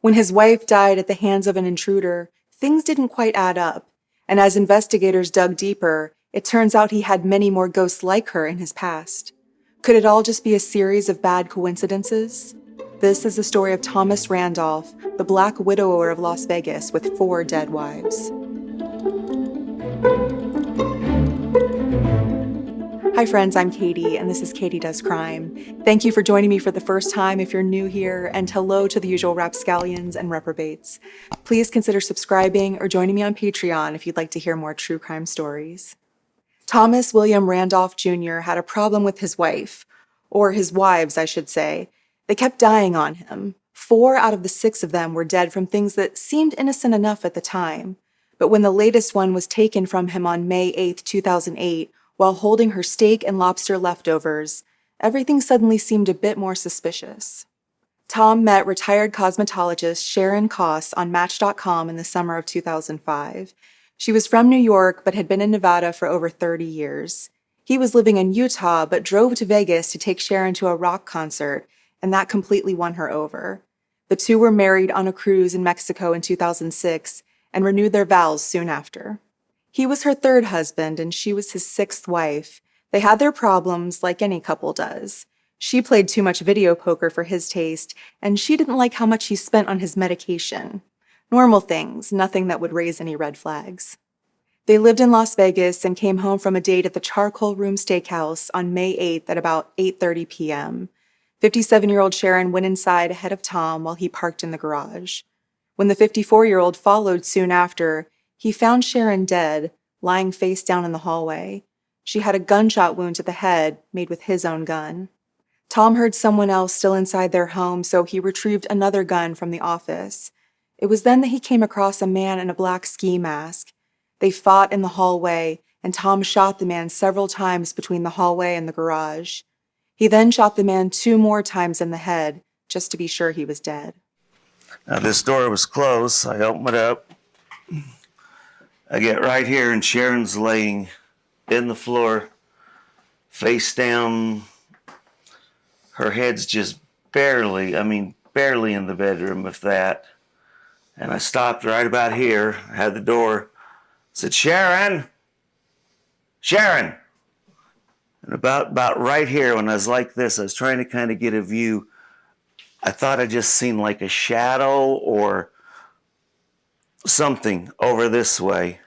When his wife died at the hands of an intruder, things didn't quite add up, and as investigators dug deeper, it turns out he had many more ghosts like her in his past. Could it all just be a series of bad coincidences? This is the story of Thomas Randolph, the Black Widower of Las Vegas with 4 dead wives. Hi friends, I'm Katie, and this is Katie Does Crime. Thank you for joining me for the first time if you're new here, and hello to the usual rapscallions and reprobates. Please consider subscribing or joining me on Patreon if you'd like to hear more true crime stories. Thomas William Randolph Jr. had a problem with his wife, or his wives, I should say. They kept dying on him. 4 out of the 6 of them were dead from things that seemed innocent enough at the time. But when the latest one was taken from him on May 8, 2008, while holding her steak and lobster leftovers, everything suddenly seemed a bit more suspicious. Tom met retired cosmetologist Sharon Koss on Match.com in the summer of 2005. She was from New York but had been in Nevada for over 30 years. He was living in Utah but drove to Vegas to take Sharon to a rock concert, and that completely won her over. The two were married on a cruise in Mexico in 2006 and renewed their vows soon after. He was her 3rd husband, and she was his 6th wife. They had their problems, like any couple does. She played too much video poker for his taste, and she didn't like how much he spent on his medication. Normal things, nothing that would raise any red flags. They lived in Las Vegas and came home from a date at the Charcoal Room Steakhouse on May 8th at about 8:30 p.m. 57-year-old Sharon went inside ahead of Tom while he parked in the garage. When the 54-year-old followed soon after, he found Sharon dead, lying face down in the hallway. She had a gunshot wound to the head, made with his own gun. Tom heard someone else still inside their home, so he retrieved another gun from the office. It was then that he came across a man in a black ski mask. They fought in the hallway, and Tom shot the man several times between the hallway and the garage. He then shot the man 2 more times in the head, just to be sure he was dead. Now this door was closed. I open it up. I get right here, and Sharon's laying in the floor, face down. Her head's just barely in the bedroom, if that. And I stopped right about here. I had the door. Said, Sharon! Sharon! And about right here, when I was like this, I was trying to kind of get a view. I thought I just seen like a shadow or something over this way.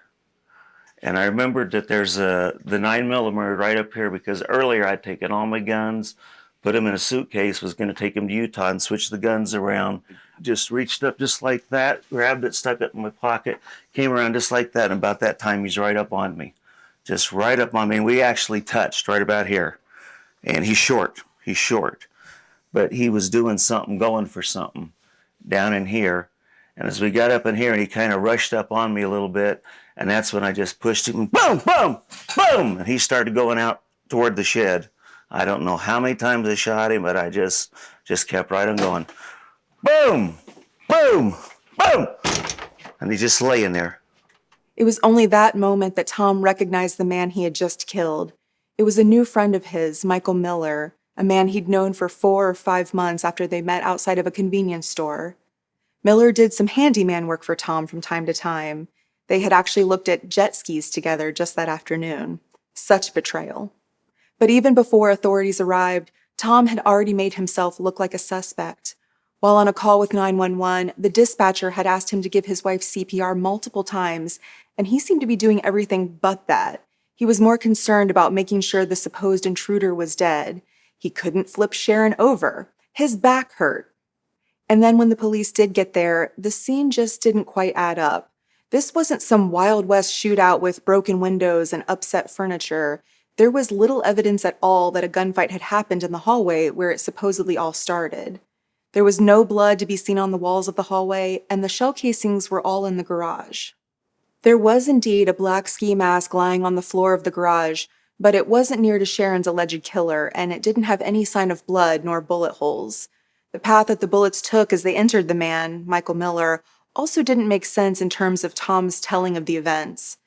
And I remembered that there's the 9mm right up here, because earlier I'd taken all my guns, put them in a suitcase, was going to take them to Utah and switch the guns around. Just reached up just like that, grabbed it, stuck it in my pocket, came around just like that, and about that time he's right up on me. Just right up on me. And we actually touched right about here. And he's short. But he was doing something, going for something down in here. And as we got up in here, and he kind of rushed up on me a little bit, and that's when I just pushed him, boom, boom, boom, and he started going out toward the shed. I don't know how many times I shot him, but I just kept right on going, boom, boom, boom, and he's just laying there. It was only that moment that Tom recognized the man he had just killed. It was a new friend of his, Michael Miller, a man he'd known for 4 or 5 months after they met outside of a convenience store. Miller did some handyman work for Tom from time to time. They had actually looked at jet skis together just that afternoon. Such betrayal. But even before authorities arrived, Tom had already made himself look like a suspect. While on a call with 911, the dispatcher had asked him to give his wife CPR multiple times, and he seemed to be doing everything but that. He was more concerned about making sure the supposed intruder was dead. He couldn't flip Sharon over. His back hurt. And then when the police did get there, the scene just didn't quite add up. This wasn't some Wild West shootout with broken windows and upset furniture. There was little evidence at all that a gunfight had happened in the hallway where it supposedly all started. There was no blood to be seen on the walls of the hallway, and the shell casings were all in the garage. There was indeed a black ski mask lying on the floor of the garage, but it wasn't near to Sharon's alleged killer, and it didn't have any sign of blood nor bullet holes. The path that the bullets took as they entered the man, Michael Miller, also didn't make sense in terms of Tom's telling of the events.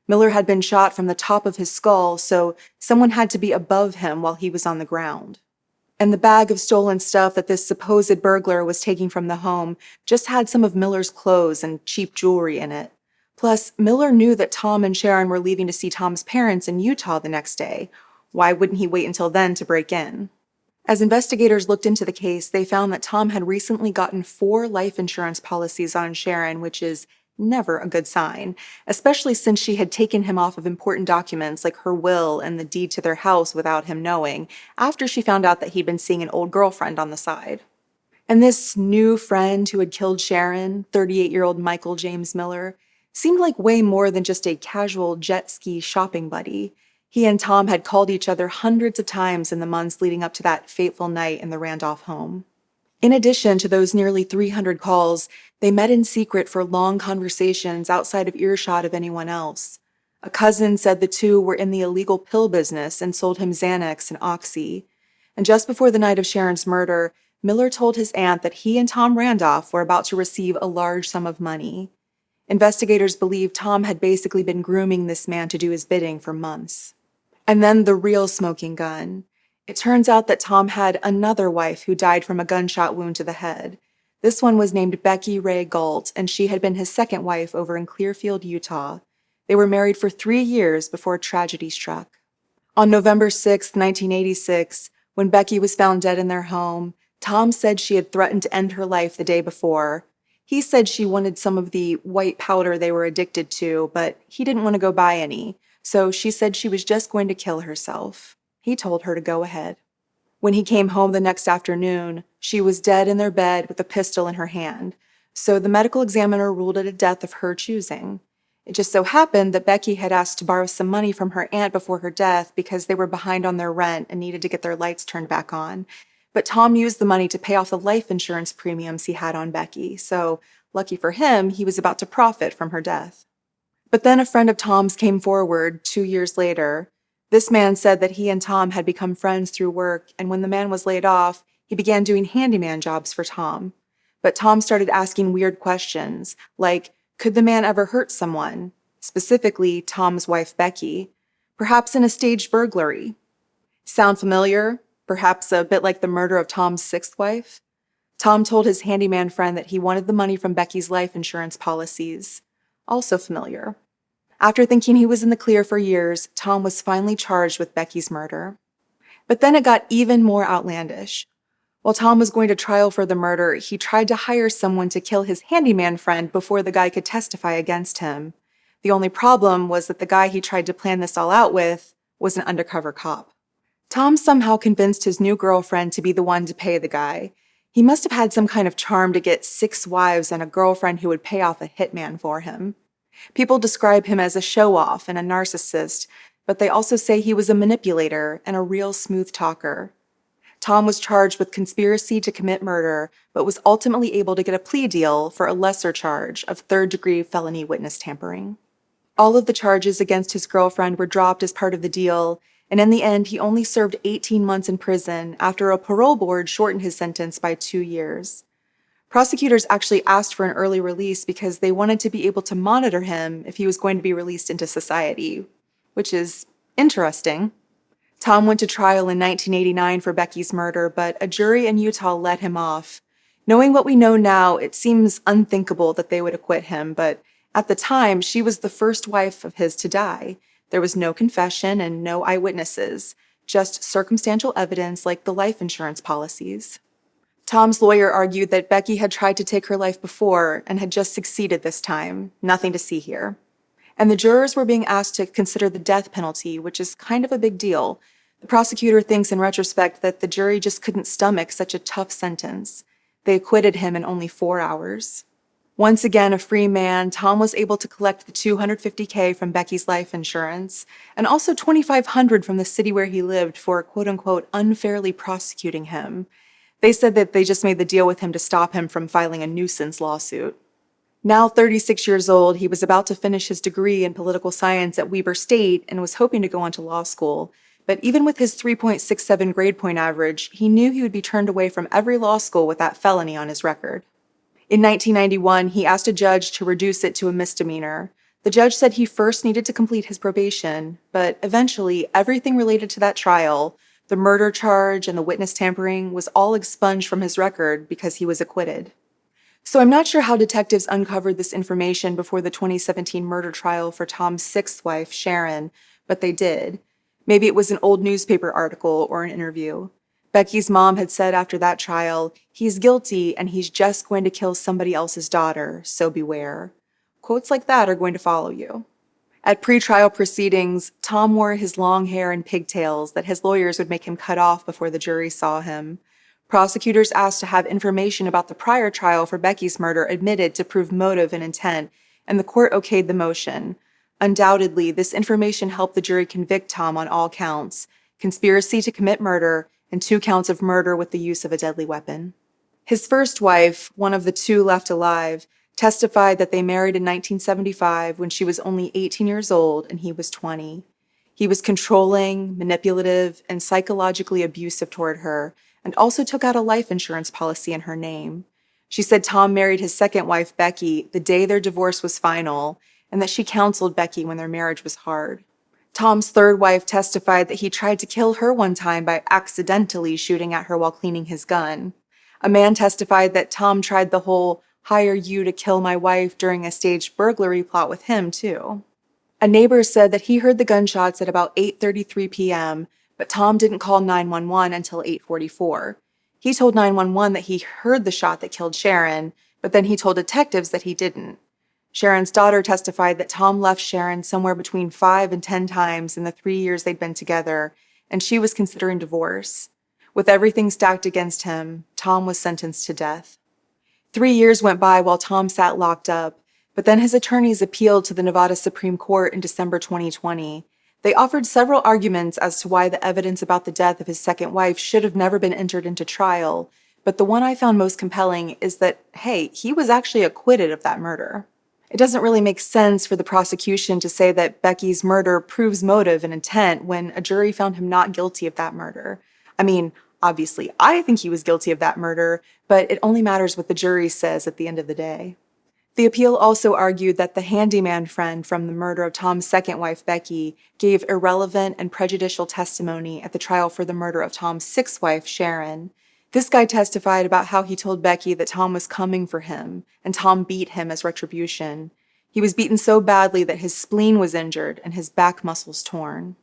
Miller had been shot from the top of his skull, so someone had to be above him while he was on the ground. And the bag of stolen stuff that this supposed burglar was taking from the home just had some of Miller's clothes and cheap jewelry in it. Plus, Miller knew that Tom and Sharon were leaving to see Tom's parents in Utah the next day. Why wouldn't he wait until then to break in? As investigators looked into the case, they found that Tom had recently gotten 4 life insurance policies on Sharon, which is never a good sign, especially since she had taken him off of important documents like her will and the deed to their house without him knowing, after she found out that he'd been seeing an old girlfriend on the side. And this new friend who had killed Sharon, 38-year-old Michael James Miller, seemed like way more than just a casual jet ski shopping buddy. He and Tom had called each other hundreds of times in the months leading up to that fateful night in the Randolph home. In addition to those nearly 300 calls, they met in secret for long conversations outside of earshot of anyone else. A cousin said the two were in the illegal pill business and sold him Xanax and Oxy. And just before the night of Sharon's murder, Miller told his aunt that he and Tom Randolph were about to receive a large sum of money. Investigators believe Tom had basically been grooming this man to do his bidding for months. And then the real smoking gun. It turns out that Tom had another wife who died from a gunshot wound to the head. This one was named Becky Ray Galt, and she had been his second wife over in Clearfield, Utah. They were married for 3 years before tragedy struck. On November 6, 1986, when Becky was found dead in their home, Tom said she had threatened to end her life the day before. He said she wanted some of the white powder they were addicted to, but he didn't want to go buy any, so she said she was just going to kill herself. He told her to go ahead. When he came home the next afternoon, she was dead in their bed with a pistol in her hand, so the medical examiner ruled it a death of her choosing. It just so happened that Becky had asked to borrow some money from her aunt before her death because they were behind on their rent and needed to get their lights turned back on. But Tom used the money to pay off the life insurance premiums he had on Becky, so lucky for him, he was about to profit from her death. But then a friend of Tom's came forward 2 years later. This man said that he and Tom had become friends through work, and when the man was laid off, he began doing handyman jobs for Tom. But Tom started asking weird questions, like, could the man ever hurt someone? Specifically, Tom's wife, Becky. Perhaps in a staged burglary. Sound familiar? Perhaps a bit like the murder of Tom's 6th wife? Tom told his handyman friend that he wanted the money from Becky's life insurance policies. Also familiar. After thinking he was in the clear for years, Tom was finally charged with Becky's murder. But then it got even more outlandish. While Tom was going to trial for the murder, he tried to hire someone to kill his handyman friend before the guy could testify against him. The only problem was that the guy he tried to plan this all out with was an undercover cop. Tom somehow convinced his new girlfriend to be the one to pay the guy. He must have had some kind of charm to get 6 wives and a girlfriend who would pay off a hitman for him. People describe him as a show-off and a narcissist, but they also say he was a manipulator and a real smooth talker. Tom was charged with conspiracy to commit murder, but was ultimately able to get a plea deal for a lesser charge of third-degree felony witness tampering. All of the charges against his girlfriend were dropped as part of the deal, and in the end, he only served 18 months in prison after a parole board shortened his sentence by 2 years. Prosecutors actually asked for an early release because they wanted to be able to monitor him if he was going to be released into society, which is interesting. Tom went to trial in 1989 for Becky's murder, but a jury in Utah let him off. Knowing what we know now, it seems unthinkable that they would acquit him, but at the time, she was the first wife of his to die. There was no confession and no eyewitnesses, just circumstantial evidence like the life insurance policies. Tom's lawyer argued that Becky had tried to take her life before and had just succeeded this time. Nothing to see here. And the jurors were being asked to consider the death penalty, which is kind of a big deal. The prosecutor thinks in retrospect that the jury just couldn't stomach such a tough sentence. They acquitted him in only 4 hours. Once again a free man, Tom was able to collect the $250K from Becky's life insurance, and also $2,500 from the city where he lived for quote-unquote unfairly prosecuting him. They said that they just made the deal with him to stop him from filing a nuisance lawsuit. Now 36 years old, he was about to finish his degree in political science at Weber State and was hoping to go on to law school. But even with his 3.67 grade point average, he knew he would be turned away from every law school with that felony on his record. In 1991, he asked a judge to reduce it to a misdemeanor. The judge said he first needed to complete his probation, but eventually everything related to that trial, The murder charge and the witness tampering was all expunged from his record because he was acquitted. So I'm not sure how detectives uncovered this information before the 2017 murder trial for Tom's sixth wife, Sharon, but they did. Maybe it was an old newspaper article or an interview. Becky's mom had said after that trial, "He's guilty and he's just going to kill somebody else's daughter, so beware." Quotes like that are going to follow you. At pretrial proceedings, Tom wore his long hair and pigtails that his lawyers would make him cut off before the jury saw him. Prosecutors asked to have information about the prior trial for Becky's murder admitted to prove motive and intent, and the court okayed the motion. Undoubtedly, this information helped the jury convict Tom on all counts: conspiracy to commit murder and 2 counts of murder with the use of a deadly weapon. His first wife, one of the 2 left alive, testified that they married in 1975 when she was only 18 years old and he was 20. He was controlling, manipulative, and psychologically abusive toward her, and also took out a life insurance policy in her name. She said Tom married his second wife, Becky, the day their divorce was final, and that she counseled Becky when their marriage was hard. Tom's third wife testified that he tried to kill her one time by accidentally shooting at her while cleaning his gun. A man testified that Tom tried the whole "hire you to kill my wife" during a staged burglary plot with him, too. A neighbor said that he heard the gunshots at about 8:33 p.m., but Tom didn't call 911 until 8:44. He told 911 that he heard the shot that killed Sharon, but then he told detectives that he didn't. Sharon's daughter testified that Tom left Sharon somewhere between 5 and 10 times in the 3 years they'd been together, and she was considering divorce. With everything stacked against him, Tom was sentenced to death. 3 years went by while Tom sat locked up, but then his attorneys appealed to the Nevada Supreme Court in December 2020. They offered several arguments as to why the evidence about the death of his second wife should have never been entered into trial, but the one I found most compelling is that, hey, he was actually acquitted of that murder. It doesn't really make sense for the prosecution to say that Becky's murder proves motive and intent when a jury found him not guilty of that murder. I mean, obviously, I think he was guilty of that murder, but it only matters what the jury says at the end of the day. The appeal also argued that the handyman friend from the murder of Tom's second wife, Becky, gave irrelevant and prejudicial testimony at the trial for the murder of Tom's sixth wife, Sharon. This guy testified about how he told Becky that Tom was coming for him, and Tom beat him as retribution. He was beaten so badly that his spleen was injured and his back muscles torn.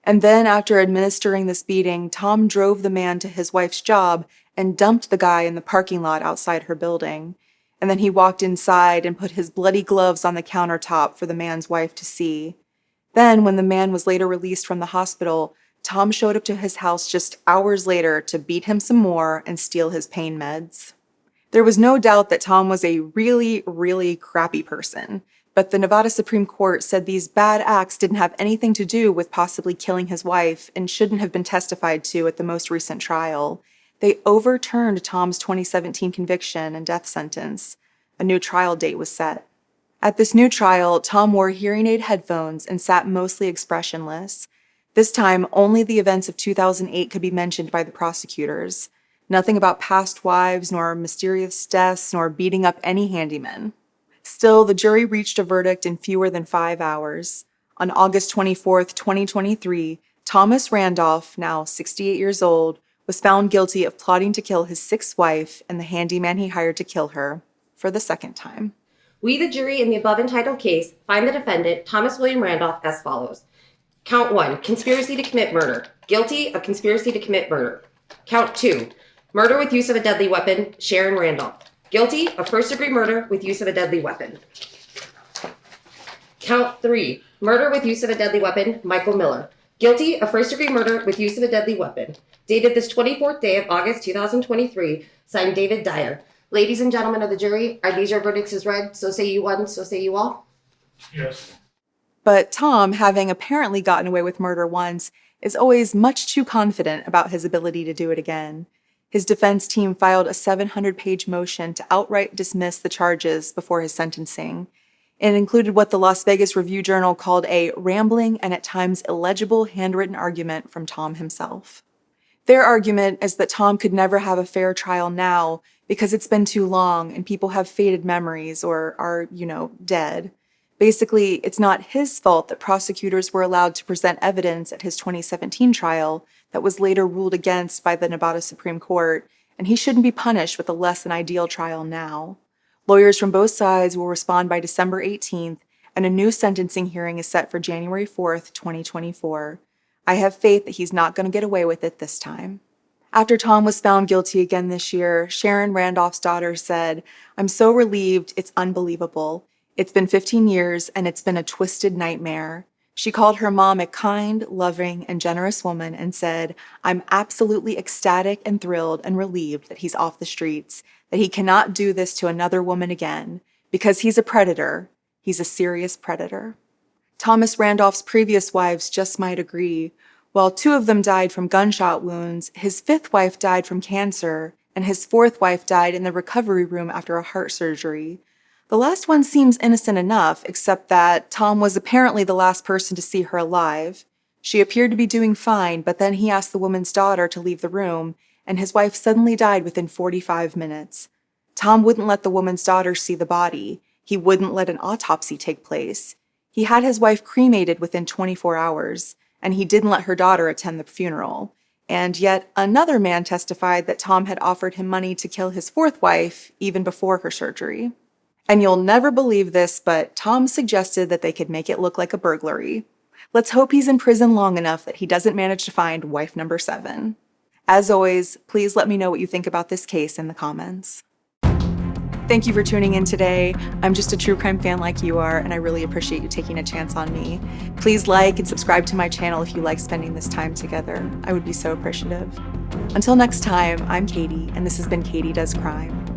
And then, after administering this beating, Tom drove the man to his wife's job and dumped the guy in the parking lot outside her building. And then he walked inside and put his bloody gloves on the countertop for the man's wife to see. Then, when the man was later released from the hospital, Tom showed up to his house just hours later to beat him some more and steal his pain meds. There was no doubt that Tom was a really, really crappy person, but the Nevada Supreme Court said these bad acts didn't have anything to do with possibly killing his wife and shouldn't have been testified to at the most recent trial. They overturned Tom's 2017 conviction and death sentence. A new trial date was set. At this new trial, Tom wore hearing aid headphones and sat mostly expressionless. This time, only the events of 2008 could be mentioned by the prosecutors. Nothing about past wives, nor mysterious deaths, nor beating up any handymen. Still, the jury reached a verdict in fewer than 5 hours. On August 24, 2023, Thomas Randolph, now 68 years old, was found guilty of plotting to kill his sixth wife and the handyman he hired to kill her for the second time. We, the jury, in the above entitled case, find the defendant, Thomas William Randolph, as follows. Count 1, conspiracy to commit murder. Guilty of conspiracy to commit murder. Count 2, murder with use of a deadly weapon, Sharon Randolph. Guilty of first-degree murder with use of a deadly weapon. Count 3, murder with use of a deadly weapon, Michael Miller. Guilty of first-degree murder with use of a deadly weapon. Dated this 24th day of August 2023, signed David Dyer. Ladies and gentlemen of the jury, are these your verdicts as read? So say you one, so say you all? Yes. But Tom, having apparently gotten away with murder once, is always much too confident about his ability to do it again. His defense team filed a 700-page motion to outright dismiss the charges before his sentencing. It included what the Las Vegas Review-Journal called a rambling and at times illegible handwritten argument from Tom himself. Their argument is that Tom could never have a fair trial now because it's been too long and people have faded memories or are, dead. Basically, it's not his fault that prosecutors were allowed to present evidence at his 2017 trial that was later ruled against by the Nevada Supreme Court, and he shouldn't be punished with a less than ideal trial now. Lawyers from both sides will respond by December 18th, and a new sentencing hearing is set for January 4th, 2024. I have faith that he's not going to get away with it this time. After Tom was found guilty again this year, Sharon Randolph's daughter said, "I'm so relieved, it's unbelievable. It's been 15 years, and it's been a twisted nightmare." She called her mom a kind, loving, and generous woman and said, "I'm absolutely ecstatic and thrilled and relieved that he's off the streets, that he cannot do this to another woman again, because he's a predator. He's a serious predator." Thomas Randolph's previous wives just might agree. While 2 of them died from gunshot wounds, his 5th wife died from cancer, and his 4th wife died in the recovery room after a heart surgery. The last one seems innocent enough, except that Tom was apparently the last person to see her alive. She appeared to be doing fine, but then he asked the woman's daughter to leave the room, and his wife suddenly died within 45 minutes. Tom wouldn't let the woman's daughter see the body. He wouldn't let an autopsy take place. He had his wife cremated within 24 hours, and he didn't let her daughter attend the funeral. And yet another man testified that Tom had offered him money to kill his 4th wife even before her surgery. And you'll never believe this, but Tom suggested that they could make it look like a burglary. Let's hope he's in prison long enough that he doesn't manage to find wife number 7. As always, please let me know what you think about this case in the comments. Thank you for tuning in today. I'm just a true crime fan like you are, and I really appreciate you taking a chance on me. Please like and subscribe to my channel if you like spending this time together. I would be so appreciative. Until next time, I'm Katie, and this has been Katie Does Crime.